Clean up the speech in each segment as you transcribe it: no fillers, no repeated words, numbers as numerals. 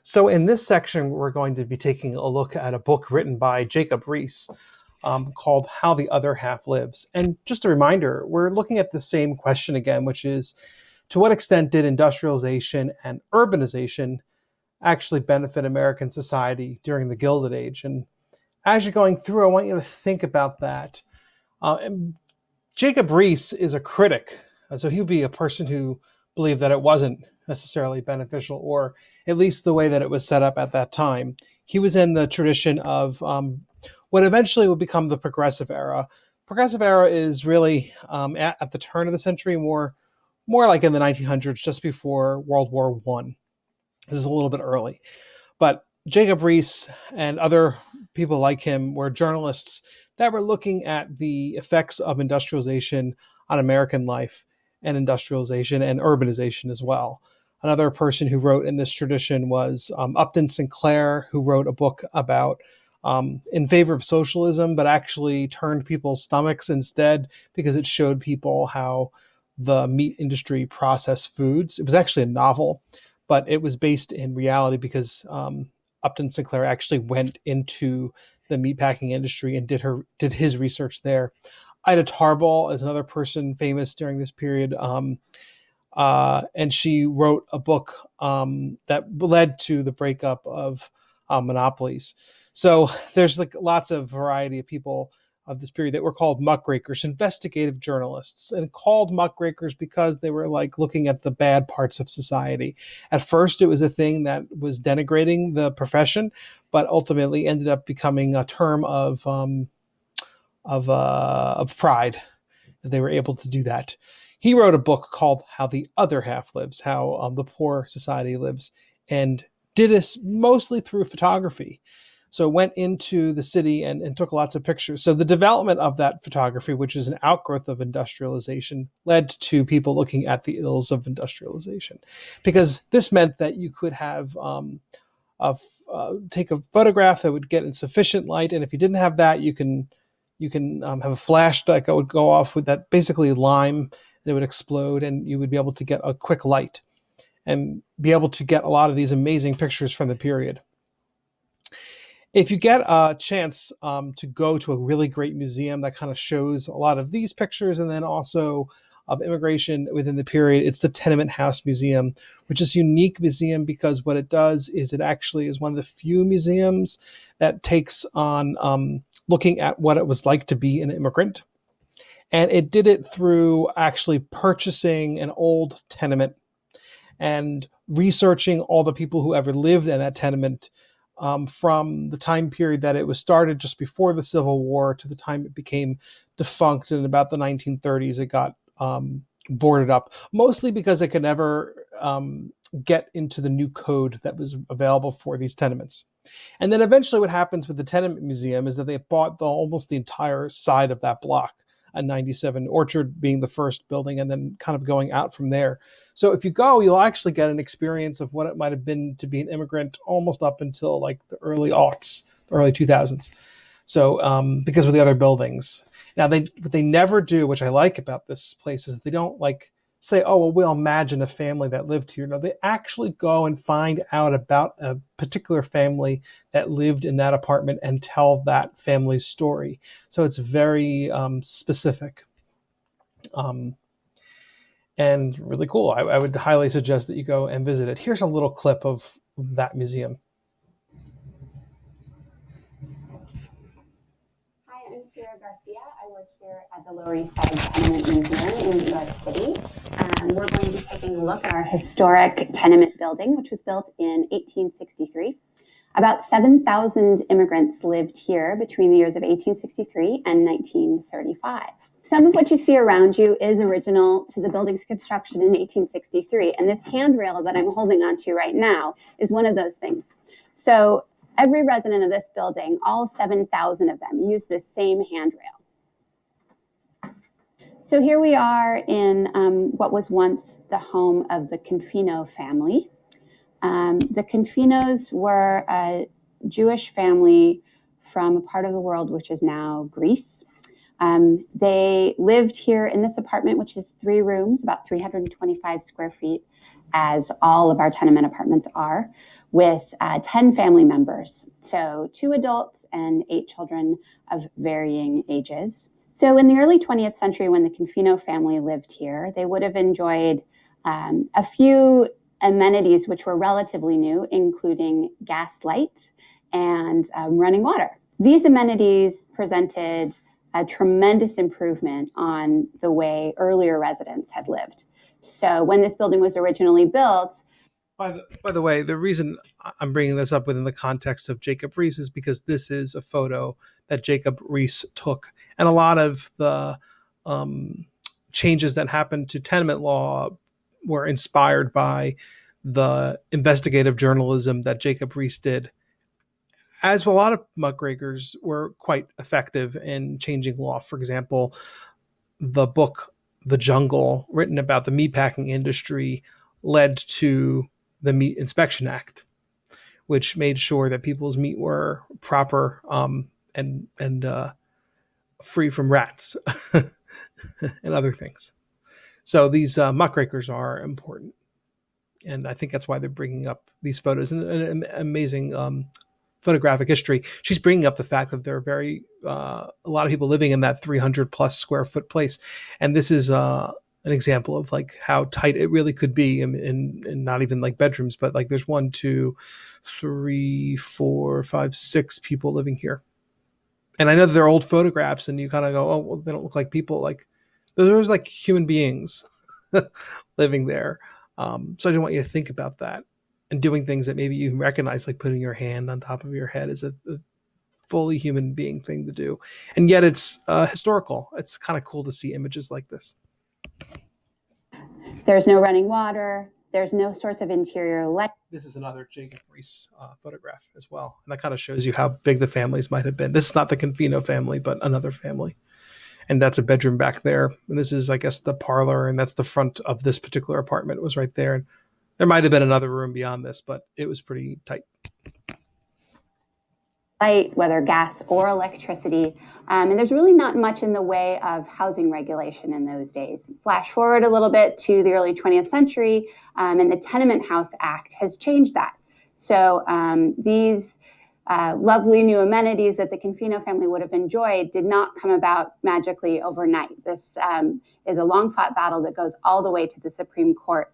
So in this section, we're going to be taking a look at a book written by Jacob Riis called How the Other Half Lives. And just a reminder, we're looking at the same question again, which is, to what extent did industrialization and urbanization actually benefit American society during the Gilded Age? And as you're going through, I want you to think about that. And Jacob Riis is a critic, so he would be a person who believed that it wasn't necessarily beneficial, or at least the way that it was set up at that time. He was in the tradition of what eventually would become the Progressive Era. Progressive Era is really at the turn of the century, more like in the 1900s, just before World War One. This is a little bit early, but Jacob Riis and other people like him were journalists that were looking at the effects of industrialization on American life, and industrialization and urbanization as well. Another person who wrote in this tradition was Upton Sinclair, who wrote a book about in favor of socialism, but actually turned people's stomachs instead because it showed people how the meat industry processed foods. It was actually a novel, but it was based in reality because Upton Sinclair actually went into the meatpacking industry and did his research there. Ida Tarbell is another person famous during this period, and she wrote a book that led to the breakup of monopolies. So there's like lots of variety of people of this period that were called muckrakers, investigative journalists, and called muckrakers because they were like looking at the bad parts of society. At first, it was a thing that was denigrating the profession, but ultimately ended up becoming a term of pride that they were able to do that. He wrote a book called How the Other Half Lives, how the poor society lives, and did this mostly through photography. So went into the city and took lots of pictures. So the development of that photography, which is an outgrowth of industrialization, led to people looking at the ills of industrialization, because this meant that you could have take a photograph that would get in sufficient light, and if you didn't have that, you can have a flash that would go off with that basically lime that would explode, and you would be able to get a quick light and be able to get a lot of these amazing pictures from the period. If you get a chance to go to a really great museum that kind of shows a lot of these pictures and then also of immigration within the period, it's the Tenement House Museum, which is a unique museum because what it does is it actually is one of the few museums that takes on looking at what it was like to be an immigrant. And it did it through actually purchasing an old tenement and researching all the people who ever lived in that tenement from the time period that it was started just before the Civil War to the time it became defunct in about the 1930s. It got boarded up, mostly because it could never get into the new code that was available for these tenements. And then eventually what happens with the Tenement Museum is that they bought almost the entire side of that block, at 97 Orchard being the first building, and then kind of going out from there. So if you go, you'll actually get an experience of what it might have been to be an immigrant almost up until like the early aughts, the early 2000s. So because of the other buildings. Now, what they never do, which I like about this place, is that they don't like say, oh, well, we'll imagine a family that lived here. No, they actually go and find out about a particular family that lived in that apartment and tell that family's story. So it's very specific and really cool. I would highly suggest that you go and visit it. Here's a little clip of that museum. I'm Kira Garcia. I work here at the Lower East Side Tenement Museum in New York City. We're going to be taking a look at our historic tenement building, which was built in 1863. About 7,000 immigrants lived here between the years of 1863 and 1935. Some of what you see around you is original to the building's construction in 1863, and this handrail that I'm holding onto right now is one of those things. So every resident of this building, all 7,000 of them, use this same handrail. So here we are in what was once the home of the Confino family. The Confinos were a Jewish family from a part of the world which is now Greece. They lived here in this apartment, which is 3 rooms, about 325 square feet, as all of our tenement apartments are, with 10 family members. So 2 adults and 8 children of varying ages. So in the early 20th century, when the Confino family lived here, they would have enjoyed a few amenities which were relatively new, including gas light and running water. These amenities presented a tremendous improvement on the way earlier residents had lived. So when this building was originally built, by the way, the reason I'm bringing this up within the context of Jacob Riis is because this is a photo that Jacob Riis took. And a lot of the changes that happened to tenement law were inspired by the investigative journalism that Jacob Riis did. As a lot of muckrakers were quite effective in changing law. For example, the book The Jungle, written about the meatpacking industry, led to the Meat Inspection Act, which made sure that people's meat were proper and free from rats and other things. So these muckrakers are important, and I think that's why they're bringing up these photos and an amazing photographic history. She's bringing up the fact that there are a lot of people living in that 300 plus square foot place, and this is an example of like how tight it really could be in not even like bedrooms, but like there's 1, 2, 3, 4, 5, 6 people living here. And I know that they're old photographs, and you kind of go, oh, well, they don't look like people. Like there's like human beings living there. So I didn't want you to think about that and doing things that maybe you recognize, like putting your hand on top of your head is a fully human being thing to do. And yet it's historical. It's kind of cool to see images like this. There's no running water. There's no source of interior light. This is another Jacob Riis photograph as well. And that kind of shows you how big the families might have been. This is not the Confino family, but another family. And that's a bedroom back there. And this is, I guess, the parlor. And that's the front of this particular apartment. It was right there. And there might have been another room beyond this, but it was pretty tight. Light, whether gas or electricity. And there's really not much in the way of housing regulation in those days. Flash forward a little bit to the early 20th century, and the Tenement House Act has changed that. So these lovely new amenities that the Confino family would have enjoyed did not come about magically overnight. This is a long-fought battle that goes all the way to the Supreme Court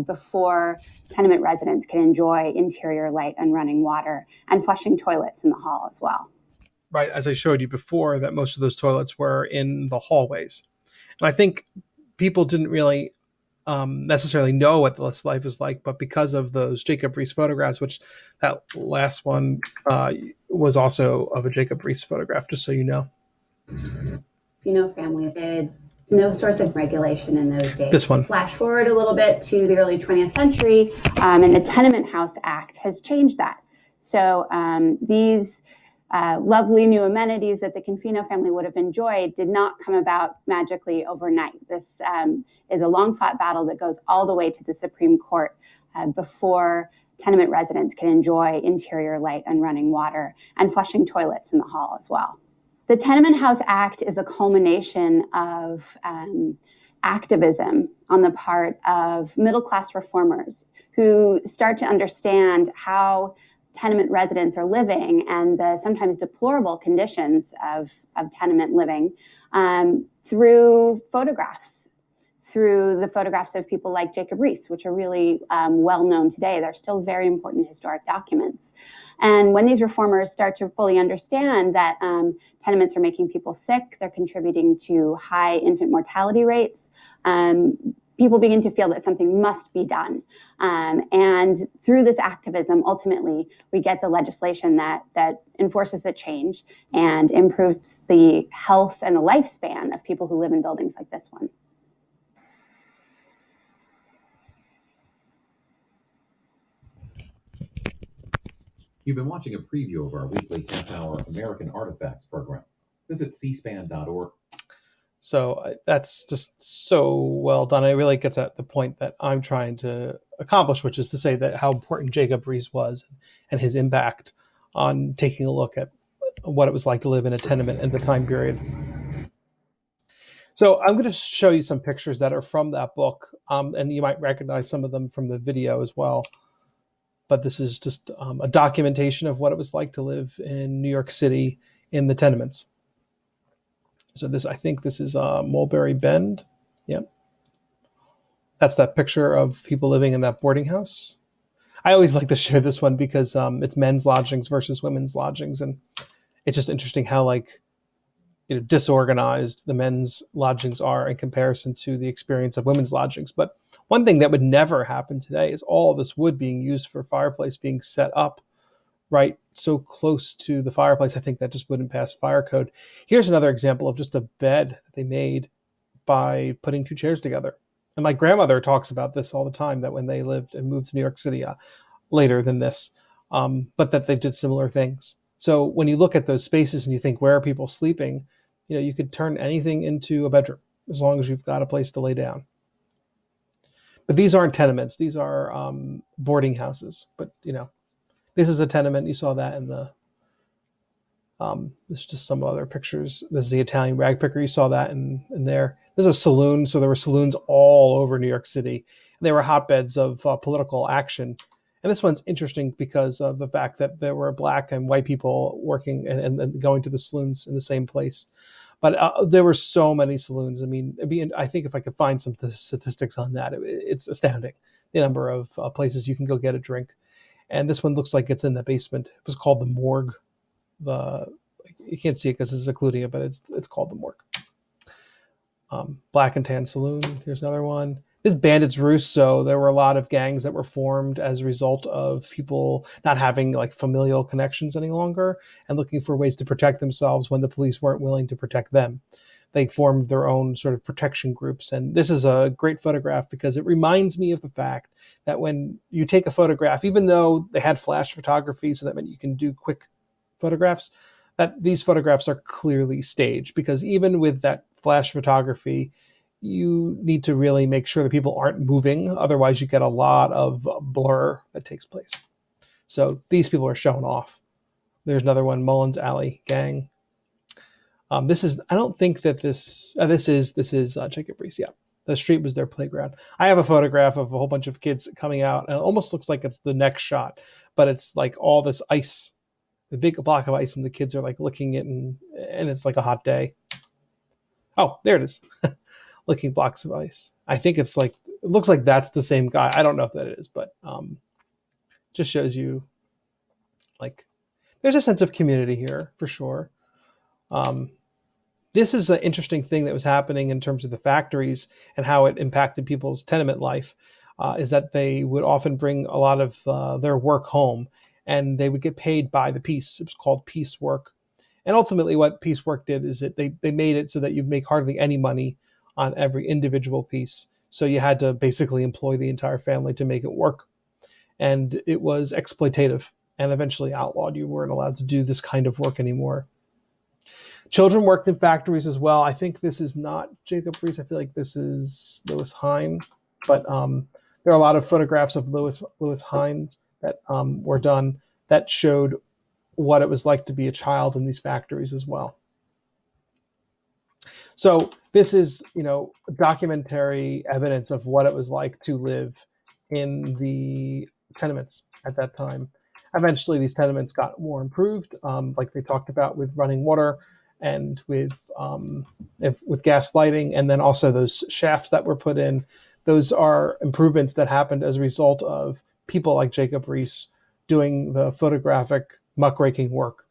before tenement residents can enjoy interior light and running water and flushing toilets in the hall as well. Right, as I showed you before, that most of those toilets were in the hallways. And I think people didn't really necessarily know what this life is like, but because of those Jacob Riis photographs, which that last one was also of a Jacob Riis photograph, just so you know. Family did no source of regulation in those days. This one. Flash forward a little bit to the early 20th century, and the Tenement House Act has changed that. So these lovely new amenities that the Confino family would have enjoyed did not come about magically overnight. This is a long-fought battle that goes all the way to the Supreme Court before tenement residents can enjoy interior light and running water and flushing toilets in the hall as well. The Tenement House Act is a culmination of activism on the part of middle-class reformers who start to understand how tenement residents are living and the sometimes deplorable conditions of tenement living through photographs, through the photographs of people like Jacob Riis, which are really well known today. They're still very important historic documents. And when these reformers start to fully understand that tenements are making people sick, they're contributing to high infant mortality rates, people begin to feel that something must be done. And through this activism, ultimately, we get the legislation that enforces the change and improves the health and the lifespan of people who live in buildings like this one. You've been watching a preview of our weekly half-hour American Artifacts program. Visit cspan.org. So that's just so well done. It really gets at the point that I'm trying to accomplish, which is to say that how important Jacob Riis was and his impact on taking a look at what it was like to live in a tenement in the time period. So I'm going to show you some pictures that are from that book, and you might recognize some of them from the video as well. but this is just a documentation of what it was like to live in New York City in the tenements. So this, I think this is Mulberry Bend. Yep. That's that picture of people living in that boarding house. I always like to share this one because it's men's lodgings versus women's lodgings, and it's just interesting how disorganized the men's lodgings are in comparison to the experience of women's lodgings. But one thing that would never happen today is all this wood being used for fireplace being set up right so close to the fireplace. I think that just wouldn't pass fire code. Here's another example of just a bed that they made by putting two chairs together. And my grandmother talks about this all the time, that when they lived and moved to New York City later than this, but that they did similar things. So when you look at those spaces and you think, where are people sleeping? You could turn anything into a bedroom as long as you've got a place to lay down. But these aren't tenements. These are boarding houses. But, this is a tenement. You saw that in the, this is just some other pictures. This is the Italian rag picker. You saw that in there. There's a saloon. So there were saloons all over New York City. And they were hotbeds of political action. And this one's interesting because of the fact that there were black and white people working and going to the saloons in the same place. But there were so many saloons. I mean, I think if I could find some statistics on that, it's astounding, the number of places you can go get a drink. And this one looks like it's in the basement. It was called the Morgue. You can't see it because it's occluding it, but it's called the Morgue. Black and Tan Saloon. Here's another one. This Bandits Roost. So there were a lot of gangs that were formed as a result of people not having familial connections any longer and looking for ways to protect themselves when the police weren't willing to protect them. They formed their own sort of protection groups. And this is a great photograph because it reminds me of the fact that when you take a photograph, even though they had flash photography, so that meant you can do quick photographs, that these photographs are clearly staged, because even with that flash photography, you need to really make sure that people aren't moving. Otherwise, you get a lot of blur that takes place. So these people are showing off. There's another one, Mullins Alley Gang. This is, I don't think that this is Jacob Riis. Yeah, the street was their playground. I have a photograph of a whole bunch of kids coming out, and it almost looks like it's the next shot, but it's like all this ice, the big block of ice, and the kids are licking it, and it's like a hot day. Oh, there it is. Licking blocks of ice. I think it looks like that's the same guy. I don't know if that is, but just shows you there's a sense of community here for sure. This is an interesting thing that was happening in terms of the factories and how it impacted people's tenement life, is that they would often bring a lot of their work home, and they would get paid by the piece. It was called piece work. And ultimately what piecework did is that they made it so that you make hardly any money on every individual piece. So you had to basically employ the entire family to make it work. And it was exploitative and eventually outlawed. You weren't allowed to do this kind of work anymore. Children worked in factories as well. I think this is not Jacob Riis. I feel like this is Louis Hine. But there are a lot of photographs of Louis Hines that were done that showed what it was like to be a child in these factories as well. So this is, documentary evidence of what it was like to live in the tenements at that time. Eventually, these tenements got more improved, like they talked about, with running water and with gas lighting, and then also those shafts that were put in. Those are improvements that happened as a result of people like Jacob Riis doing the photographic muckraking work.